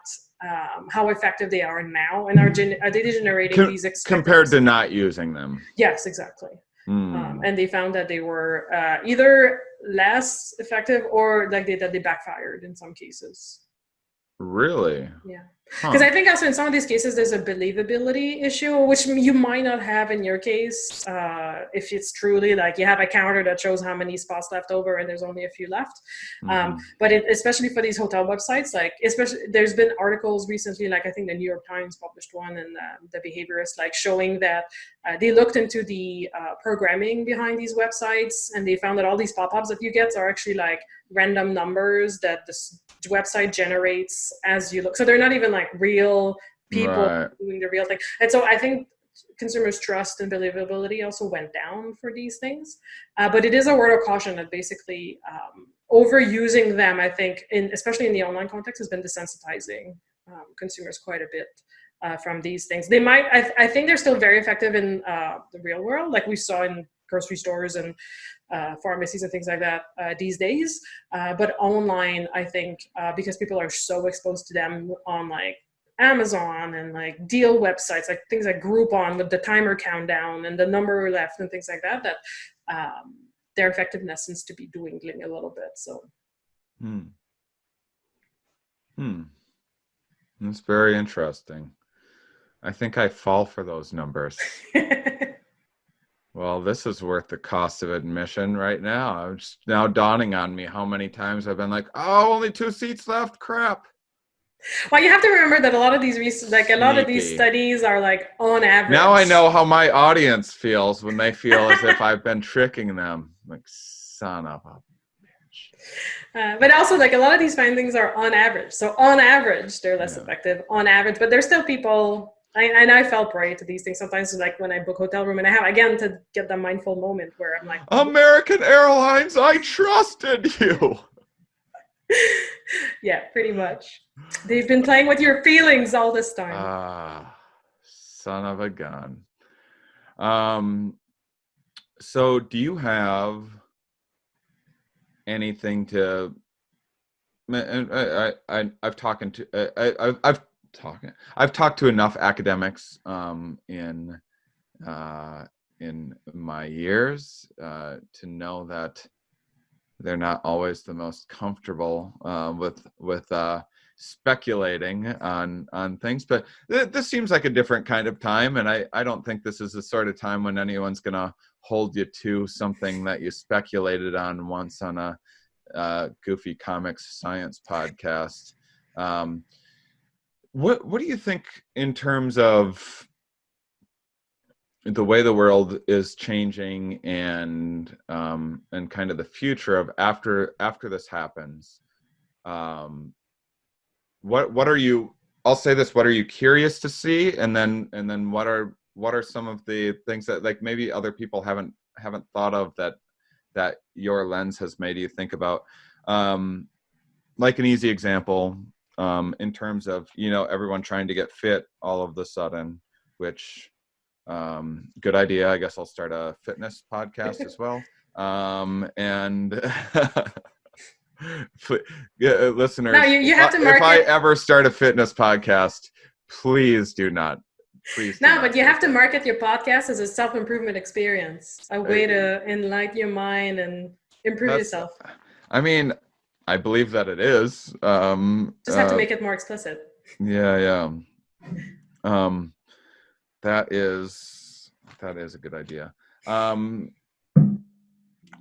how effective they are now and are data generating these compared to not using them. Yes, exactly. And they found that they were either less effective or like that they backfired in some cases. Really? Yeah. Because I think also in some of these cases, there's a believability issue, which you might not have in your case if it's truly like you have a counter that shows how many spots left over and there's only a few left. But especially for these hotel websites, like especially there's been articles recently, like I think the New York Times published one and the Behaviorist, like showing that they looked into the programming behind these websites and they found that all these pop-ups that you get are actually like random numbers that this website generates as you look. So they're not even like real people doing the real thing. And so I think consumers' trust and believability also went down for these things. But it is a word of caution that basically overusing them, I think, especially in the online context, has been desensitizing consumers quite a bit from these things. They might, I think they're still very effective in the real world, like we saw in grocery stores and pharmacies and things like that these days. But online, I think, because people are so exposed to them on like Amazon and like deal websites, like things like Groupon with the timer countdown and the number left and things like that, that their effectiveness seems to be dwindling a little bit. So. That's very interesting. I think I fall for those numbers. Well, this is worth the cost of admission right now. It's now dawning on me how many times I've been like, oh, only 2 seats left. Crap. Well, you have to remember that a lot of these lot of these studies are like on average. Now I know how my audience feels when they feel as if I've been tricking them. Like, son of a bitch. But also, like a lot of these findings are on average. So on average, they're less effective on average. But there's still people. And I fell prey to these things sometimes, like when I book hotel room, and I have again to get the mindful moment where I'm like, American Airlines, I trusted you. Yeah, pretty much. They've been playing with your feelings all this time. Son of a gun. So do you have anything to? I've talked to enough academics in my years to know that they're not always the most comfortable with speculating on things. But this seems like a different kind of time, and I don't think this is the sort of time when anyone's going to hold you to something that you speculated on once on a Goofy Comics science podcast. What do you think in terms of the way the world is changing and kind of the future of after this happens? What are you? I'll say this: what are you curious to see, and then what are some of the things that like maybe other people haven't thought of that that your lens has made you think about? Like an easy example, in terms of, you know, everyone trying to get fit all of the sudden, which, good idea. I guess I'll start a fitness podcast as well. And listeners, No, you have to if market. I ever start a fitness podcast, please do not. Please. No, but you have to market your podcast as a self-improvement experience, a way to enlighten your mind and improve yourself. I mean, I believe that it is. Just have to make it more explicit. Yeah. That is a good idea.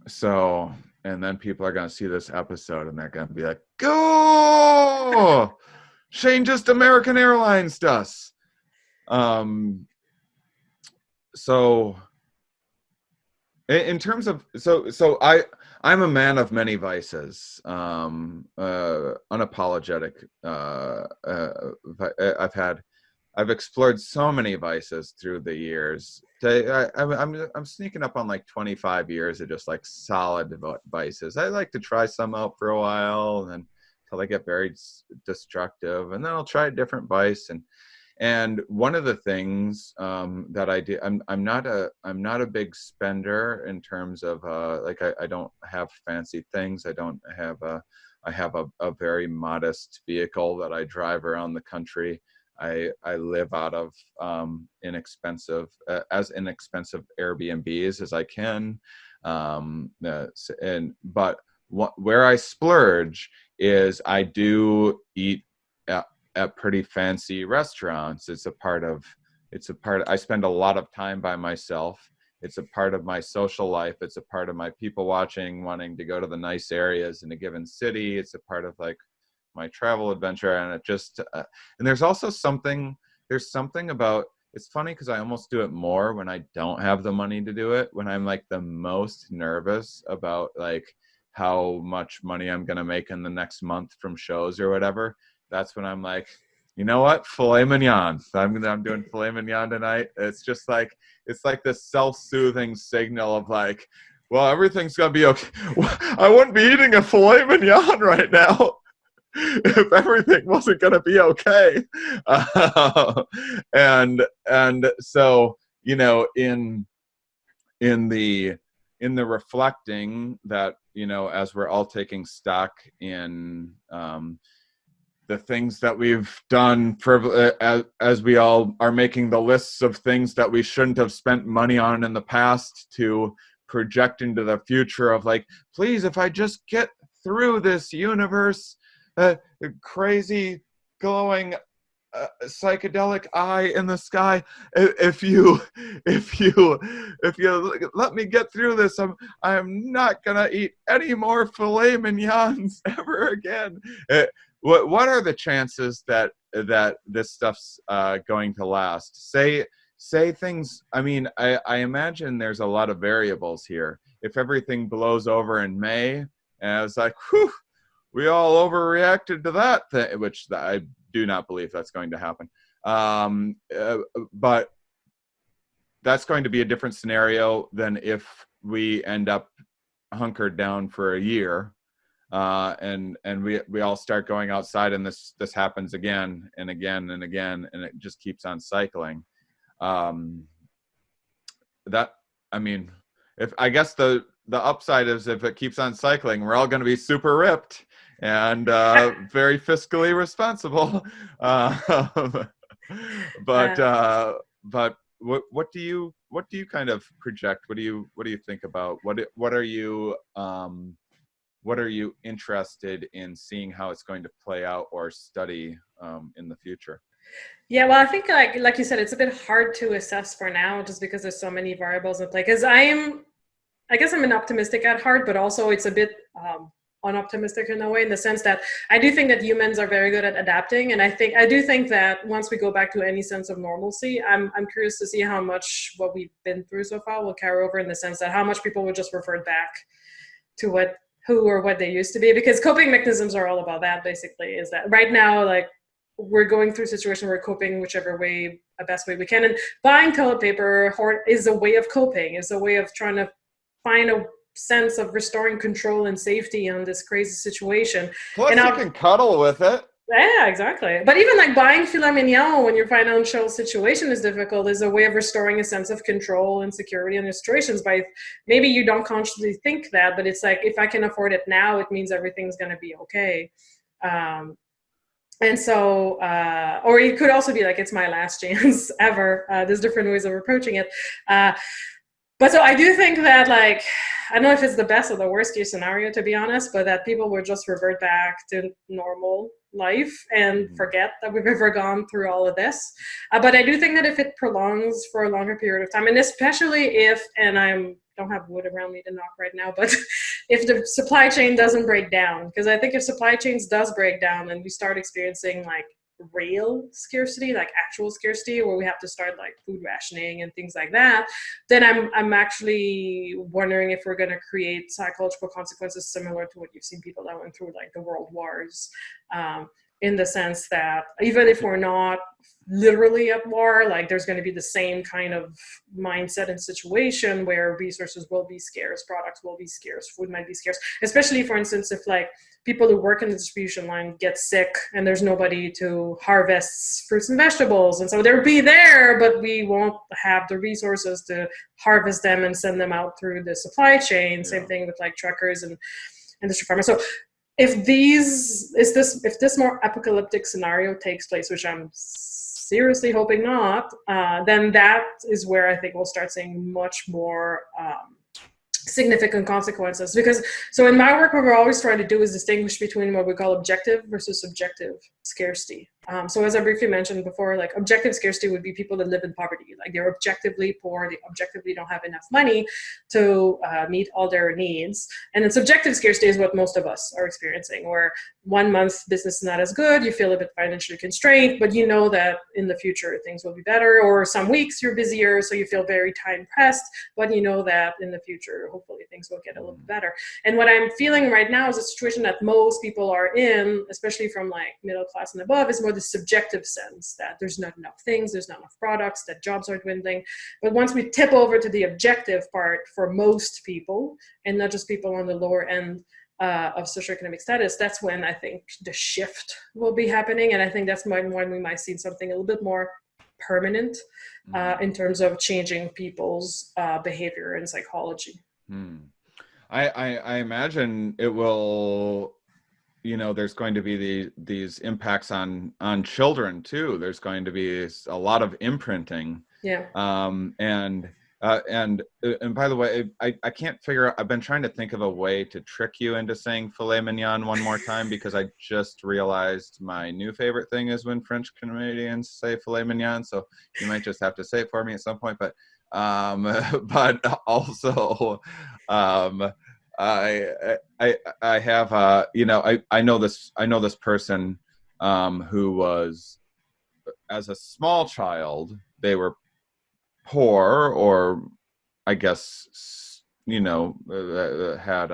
So, and then people are going to see this episode and they're going to be like, go! Shane just American Airlines does. So in terms of, so I'm a man of many vices, unapologetic. I've explored so many vices through the years. I'm sneaking up on like 25 years of just like solid vices. I like to try some out for a while, and then until I get very destructive, and then I'll try a different vice. And one of the things that I do, I'm not a big spender in terms of like I don't have fancy things. I have a very modest vehicle that I drive around the country. I live out of inexpensive Airbnbs as I can, where I splurge is I do eat at pretty fancy restaurants. I spend a lot of time by myself. It's a part of my social life. It's a part of my people watching, wanting to go to the nice areas in a given city. It's a part of like my travel adventure. And it just, and there's something about, it's funny because I almost do it more when I don't have the money to do it, when I'm like the most nervous about like how much money I'm going to make in the next month from shows or whatever. That's when I'm like, you know what? Filet mignon. I'm doing filet mignon tonight. It's just like, it's like this self-soothing signal of like, well, everything's going to be okay. I wouldn't be eating a filet mignon right now if everything wasn't going to be okay. And so, you know, in the reflecting that, you know, as we're all taking stock in the things that we've done, as we all are making the lists of things that we shouldn't have spent money on in the past, to project into the future of like, please, if I just get through this universe, crazy glowing psychedelic eye in the sky, if you let me get through this, I'm not gonna eat any more filet mignons ever again. What are the chances that this stuff's going to last? Say things. I mean, I imagine there's a lot of variables here. If everything blows over in May, and it's like, whew, we all overreacted to that thing, which I do not believe that's going to happen. But that's going to be a different scenario than if we end up hunkered down for a year. And we all start going outside, and this happens again and again and again, and it just keeps on cycling. If I guess the upside is, if it keeps on cycling, we're all going to be super ripped and very fiscally responsible. But what do you kind of project? What do you think about? What are you interested in seeing how it's going to play out or study in the future? Yeah, well, I think like you said, it's a bit hard to assess for now, just because there's so many variables in play. Because I guess I'm an optimistic at heart, but also it's a bit unoptimistic in a way, in the sense that I do think that humans are very good at adapting, and I do think that once we go back to any sense of normalcy, I'm curious to see how much what we've been through so far will carry over, in the sense that how much people will just revert back to who or what they used to be, because coping mechanisms are all about that. Basically, is that right now, like, we're going through a situation where we're coping whichever way, the best way we can, and buying toilet paper is a way of coping, is a way of trying to find sense of restoring control and safety on this crazy situation. Plus, And you can cuddle with it. yeah, exactly. But even like buying 𝕊𝕙𝕒𝕟𝕒 when your financial situation is difficult is a way of restoring a sense of control and security in your situations. By maybe you don't consciously think that, but it's like, if I can afford it now, it means everything's going to be okay. And so, or it could also be like, it's my last chance ever. There's different ways of approaching it. But so I do think that, like, I don't know if it's the best or the worst case scenario, to be honest, but that people will just revert back to normal life and forget that we've ever gone through all of this. But I do think that if it prolongs for a longer period of time, and especially if, and I don't have wood around me to knock right now, but if the supply chain doesn't break down, because I think if supply chains does break down and we start experiencing like real scarcity, like actual scarcity, where we have to start like food rationing and things like that, then I'm actually wondering if we're going to create psychological consequences similar to what you've seen people that went through like the world wars, in the sense that even if we're not literally at war, like there's going to be the same kind of mindset and situation where resources will be scarce, products will be scarce, food might be scarce, especially for instance if like people who work in the distribution line get sick and there's nobody to harvest fruits and vegetables, and so they'll be there but we won't have the resources to harvest them and send them out through the supply chain. Same thing with like truckers and industry farmers. So if this more apocalyptic scenario takes place, which I'm seriously hoping not, then that is where I think we'll start seeing much more significant consequences. Because so in my work, what we're always trying to do is distinguish between what we call objective versus subjective scarcity. So as I briefly mentioned before, like objective scarcity would be people that live in poverty, like they're objectively poor, they objectively don't have enough money to meet all their needs. And then subjective scarcity is what most of us are experiencing, where 1 month business is not as good, you feel a bit financially constrained, but you know that in the future things will be better, or some weeks you're busier, so you feel very time pressed, but you know that in the future, hopefully things will get a little bit better. And what I'm feeling right now is a situation that most people are in, especially from like middle class and above, is more the subjective sense that there's not enough things, there's not enough products, that jobs are dwindling. But once we tip over to the objective part for most people, and not just people on the lower end of socioeconomic status, that's when I think the shift will be happening. And I think that's when we might see something a little bit more permanent in terms of changing people's behavior and psychology. I imagine it will, you know, there's going to be these impacts on children too. There's going to be a lot of imprinting. Yeah. And by the way, I can't figure out, I've been trying to think of a way to trick you into saying filet mignon one more time, because I just realized my new favorite thing is when French Canadians say filet mignon. So you might just have to say it for me at some point, but also, I have, you know, I know this person, who was, as a small child, they were poor, or I guess, you know, had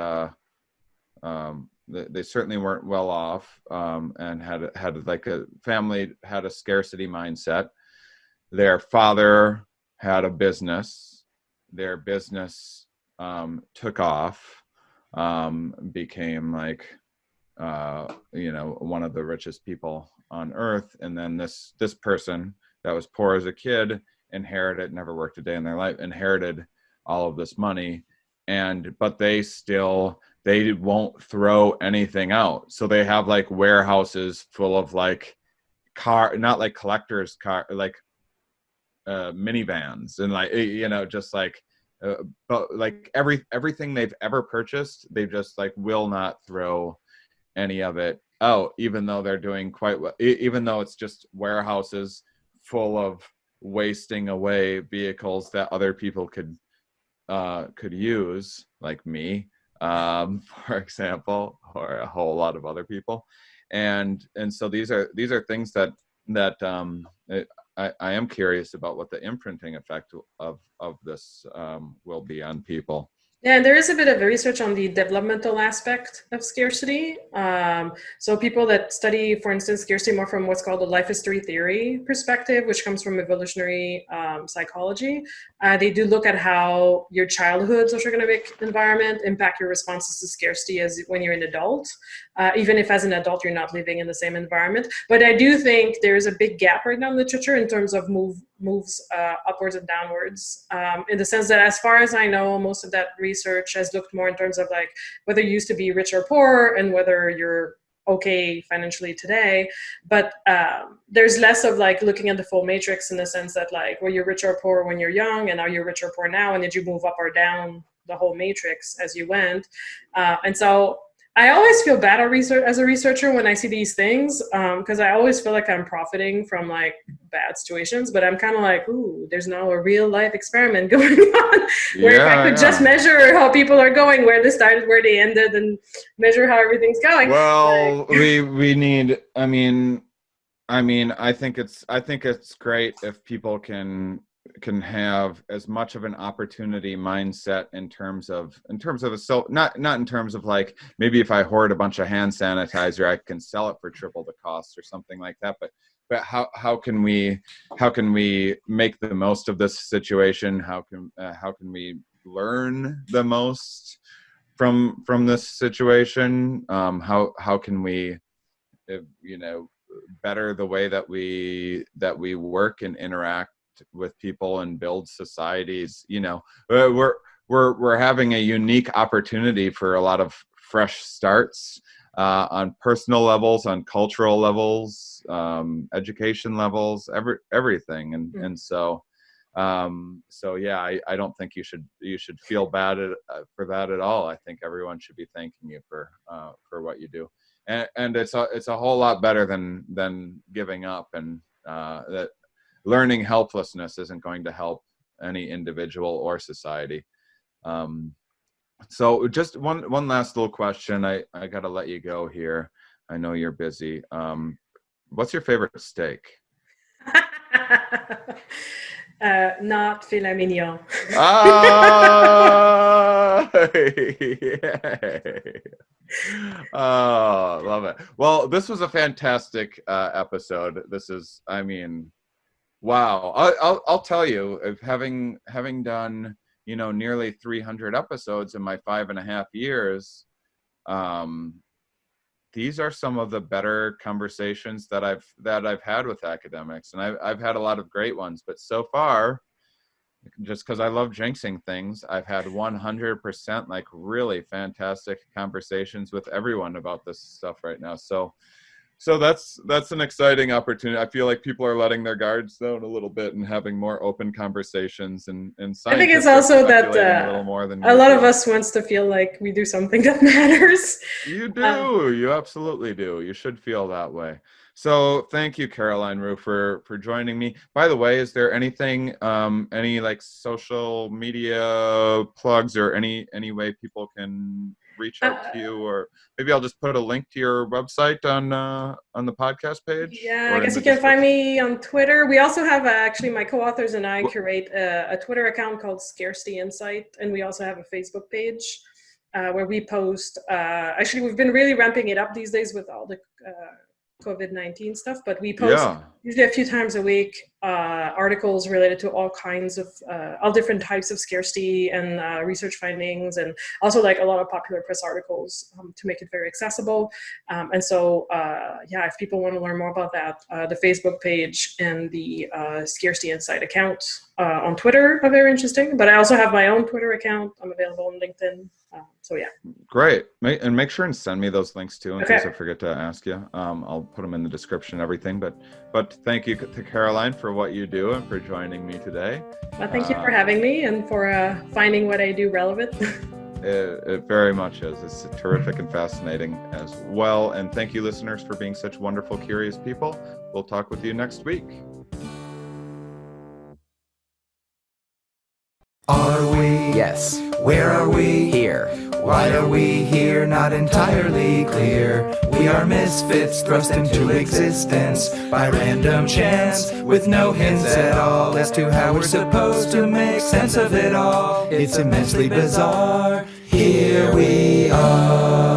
they certainly weren't well off, and had like a family had a scarcity mindset. Their father had a business. Their business took off, became like, you know, one of the richest people on earth. And then this person that was poor as a kid inherited, never worked a day in their life, inherited all of this money, but they won't throw anything out. So they have like warehouses full of like not like collectors car, like minivans, and like, you know, just like, but like everything they've ever purchased, they just like will not throw any of it out, even though they're doing quite well, even though it's just warehouses full of wasting away vehicles that other people could use, like me, for example, or a whole lot of other people. And so these are things that I am curious about what the imprinting effect of this will be on people. Yeah, and there is a bit of research on the developmental aspect of scarcity. So people that study, for instance, scarcity more from what's called the life history theory perspective, which comes from evolutionary psychology, they do look at how your childhood socioeconomic environment impact your responses to scarcity as when you're an adult, even if as an adult you're not living in the same environment. But I do think there's a big gap right now in literature in terms of moves upwards and downwards, in the sense that as far as I know, most of that research has looked more in terms of like whether you used to be rich or poor and whether you're okay financially today. But there's less of like looking at the full matrix in the sense that like, were you rich or poor when you're young, and now you're rich or poor now, and did you move up or down the whole matrix as you went? And so I always feel bad as a researcher when I see these things, because I always feel like I'm profiting from like bad situations, but I'm kind of like, ooh, there's now a real life experiment going on where if I could just measure how people are going, where they started, where they ended, and measure how everything's going. Well, like, we need, I mean, I think it's great if people can have as much of an opportunity mindset in terms of not in terms of like, maybe if I hoard a bunch of hand sanitizer, I can sell it for triple the cost or something like that. But how can we make the most of this situation? How can we learn the most from this situation? How can we, better the way that we work and interact with people and build societies? We're having a unique opportunity for a lot of fresh starts, on personal levels, on cultural levels, education levels, everything. And so yeah, I don't think you should feel bad for that at all. I think everyone should be thanking you for what you do. And it's a whole lot better than giving up, and that learning helplessness isn't going to help any individual or society. So just one last little question. I got to let you go here. I know you're busy. What's your favorite steak? Not filet mignon. Oh, love it. Well, this was a fantastic episode. This is, wow. I'll tell you, of having done, nearly 300 episodes in my 5.5 years, these are some of the better conversations that I've had with academics, and I've had a lot of great ones, but so far, just because I love jinxing things, I've had 100% like really fantastic conversations with everyone about this stuff right now. So that's an exciting opportunity. I feel like people are letting their guards down a little bit and having more open conversations, and I think it's also that a lot of us wants to feel like we do something that matters. You do. You absolutely do. You should feel that way. So thank you, Carolyn Roux, for joining me. By the way, is there anything, any like social media plugs, or any way people can reach out to you? Or maybe I'll just put a link to your website on the podcast page. Yeah, I guess you can find me on Twitter. We also have actually my co-authors and I curate a Twitter account called Scarcity Insight, and we also have a Facebook page where we post. Actually, we've been really ramping it up these days with all the COVID-19 stuff, but we post usually a few times a week articles related to all kinds of all different types of scarcity and research findings, and also like a lot of popular press articles to make it very accessible. And so yeah, if people want to learn more about that, the Facebook page and the Scarcity Insight account on Twitter are very interesting, but I also have my own Twitter account. I'm available on LinkedIn. So yeah. Great. And make sure and send me those links too, in case I forget to ask you. I'll put them in the description and everything. But thank you to Caroline for what you do and for joining me today. Well, thank you for having me and for finding what I do relevant. It very much is. It's terrific and fascinating as well. And thank you, listeners, for being such wonderful, curious people. We'll talk with you next week. Are we Yes. Where are we? Here. Why are we here? Not entirely clear. We are misfits thrust into existence by random chance, with no hints at all as to how we're supposed to make sense of it all. It's immensely bizarre. Here we are.